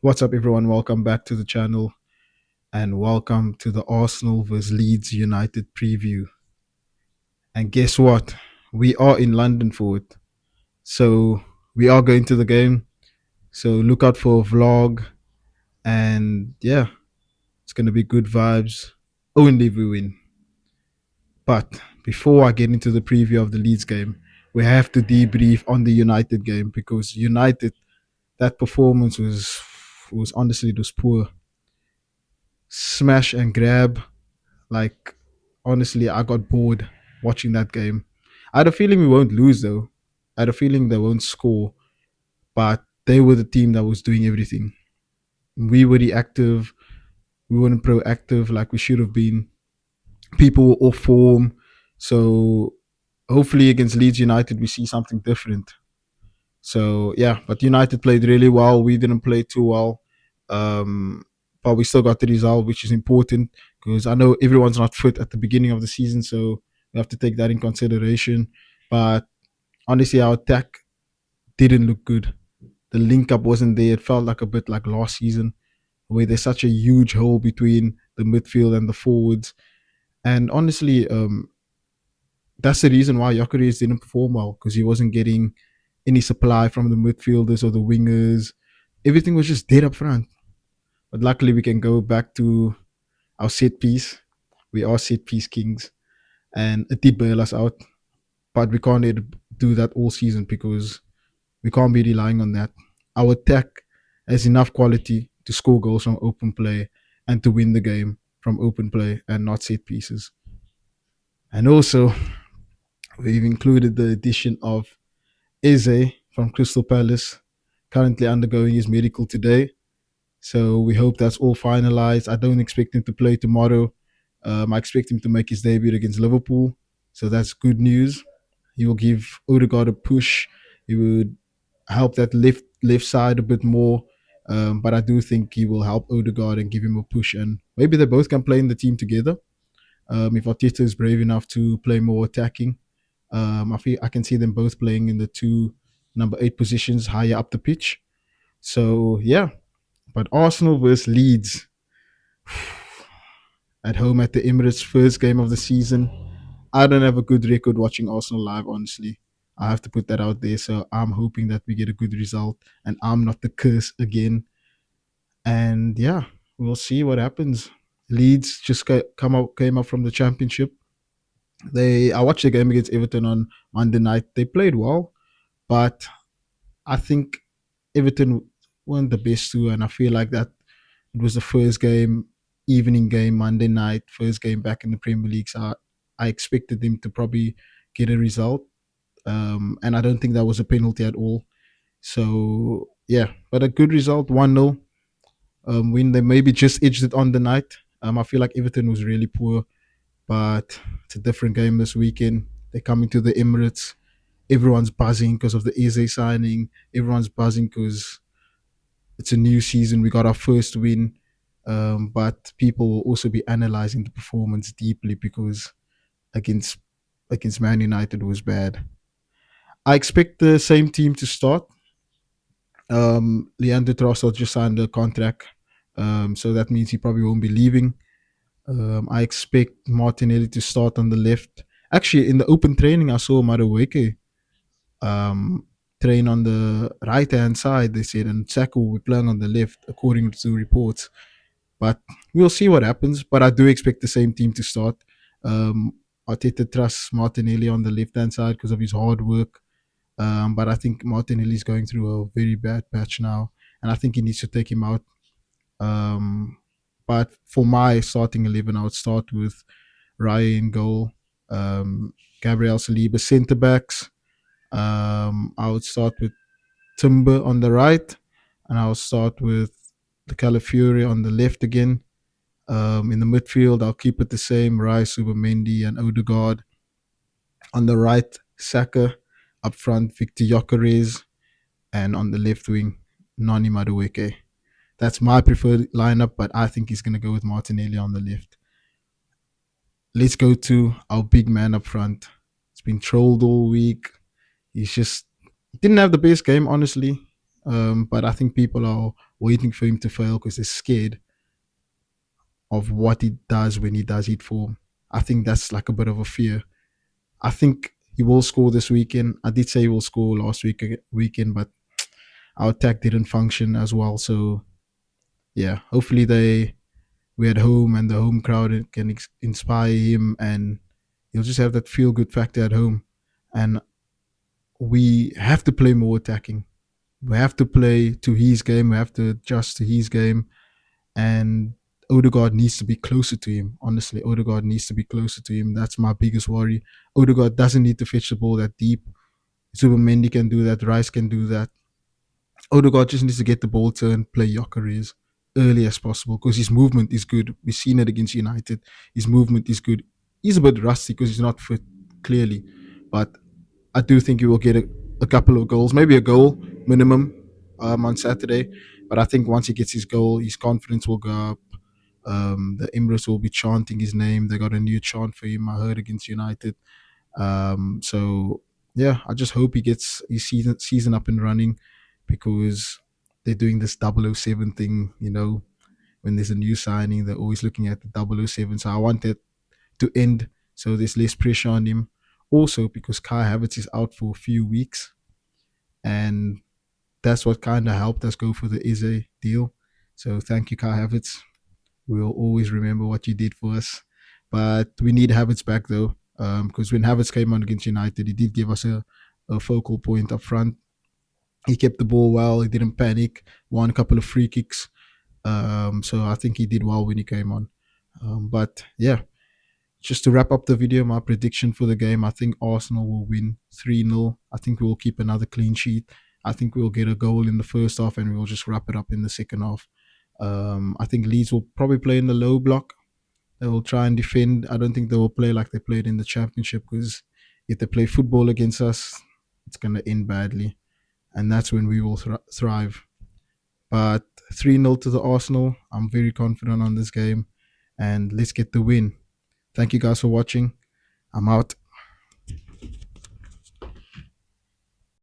What's up, everyone? Welcome back to the channel and welcome to the Arsenal vs Leeds United preview. And guess what? We are in London for it. So we are going to the game. So look out for a vlog. And yeah, it's going to be good vibes. Only if we win. But before I get into the preview of the Leeds game, we have to debrief on the United game because United, that performance was honestly, it was poor. Smash and grab. Like, honestly, I got bored watching that game. I had a feeling we won't lose, though. I had a feeling they won't score, but they were the team that was doing everything. We were reactive. We weren't proactive like we should have been. People were off form. So hopefully against Leeds United, we see something different. So yeah, but United played really well. We didn't play too well, but we still got the result, which is important because I know everyone's not fit at the beginning of the season, so we have to take that in consideration. But honestly, our attack didn't look good. The link up wasn't there. It felt like a bit like last season, where there's such a huge hole between the midfield and the forwards. And honestly, that's the reason why Gyökeres didn't perform well because he wasn't getting any supply from the midfielders or the wingers. Everything was just dead up front. But luckily, we can go back to our set piece. We are set piece kings, and it did bail us out. But we can't do that all season because we can't be relying on that. Our attack has enough quality to score goals from open play and to win the game from open play and not set pieces. And also, we've included the addition of Eze from Crystal Palace, currently undergoing his medical today. So we hope that's all finalized. I don't expect him to play tomorrow. I expect him to make his debut against Liverpool. So that's good news. He will give Odegaard a push. He would help that left side a bit more. But I do think he will help Odegaard and give him a push. And maybe they both can play in the team together. If Arteta is brave enough to play more attacking, I feel I can see them both playing in the two number 8 positions higher up the pitch. So yeah, but Arsenal versus Leeds at home at the Emirates, first game of the season. I don't have a good record watching Arsenal live, honestly. I have to put that out there. So I'm hoping that we get a good result and I'm not the curse again. And yeah, we'll see what happens. Leeds just came up from the championship. I watched the game against Everton on Monday night. They played well, but I think Everton weren't the best too, and I feel like that it was the first game, evening game, Monday night, first game back in the Premier League. So I expected them to probably get a result, and I don't think that was a penalty at all. So yeah, but a good result, 1-0. Win, they maybe just edged it on the night. I feel like Everton was really poor, but it's a different game this weekend. They're coming to the Emirates. Everyone's buzzing because of the Eze signing. Everyone's buzzing because it's a new season. We got our first win. But people will also be analyzing the performance deeply because against against Man United was bad. I expect the same team to start. Leandro Trossard just signed a contract, so that means he probably won't be leaving. I expect Martinelli to start on the left. Actually, in the open training, I saw Madueke train on the right hand side. They said, and Saka will be playing on the left, according to reports. But we'll see what happens. But I do expect the same team to start. Um, Arteta trusts Martinelli on the left hand side because of his hard work. But I think Martinelli is going through a very bad patch now, and I think he needs to take him out. Um, but for my starting 11, I would start with Raya in goal, Gabriel Saliba centre backs. I would start with Timber on the right, and I'll start with the Calafiori on the left again. In the midfield, I'll keep it the same: Rice, Subamendi, and Odegaard. On the right, Saka. Up front, Victor Gyökeres, and on the left wing, Nani Madueke. That's my preferred lineup, but I think he's going to go with Martinelli on the left. Let's go to our big man up front. It's been trolled all week. He's just didn't have the best game, honestly. But I think people are waiting for him to fail because they're scared of what he does when he does hit form. I think that's like a bit of a fear. I think he will score this weekend. I did say he will score last weekend, but our attack didn't function as well. So yeah, hopefully we're at home and the home crowd can inspire him, and he'll just have that feel good factor at home. And we have to play more attacking. We have to play to his game. We have to adjust to his game, and Odegaard needs to be closer to him. Honestly, Odegaard needs to be closer to him. That's my biggest worry. Odegaard doesn't need to fetch the ball that deep. Zubomendi can do that. Rice can do that. Odegaard just needs to get the ball turned, play Gyökeres early as possible because his movement is good. We've seen it against United. His movement is good. He's a bit rusty because he's not fit, clearly. But I do think he will get a couple of goals, maybe a goal minimum on Saturday. But I think once he gets his goal, his confidence will go up. The Emirates will be chanting his name. They got a new chant for him, I heard, against United. So yeah, I just hope he gets his season up and running because they're doing this 007 thing. When there's a new signing, they're always looking at the 007. So I want that to end so there's less pressure on him. Also, because Kai Havertz is out for a few weeks, and that's what kind of helped us go for the Eze deal. So thank you, Kai Havertz. We'll always remember what you did for us. But we need Havertz back though, because when Havertz came on against United, he did give us a focal point up front. He kept the ball well. He didn't panic. Won a couple of free kicks. So I think he did well when he came on. But yeah, just to wrap up the video, my prediction for the game, I think Arsenal will win 3-0. I think we'll keep another clean sheet. I think we'll get a goal in the first half and we'll just wrap it up in the second half. I think Leeds will probably play in the low block. They will try and defend. I don't think they will play like they played in the Championship because if they play football against us, it's going to end badly. And that's when we will thrive. But 3-0 to the Arsenal. I'm very confident on this game. And let's get the win. Thank you guys for watching. I'm out.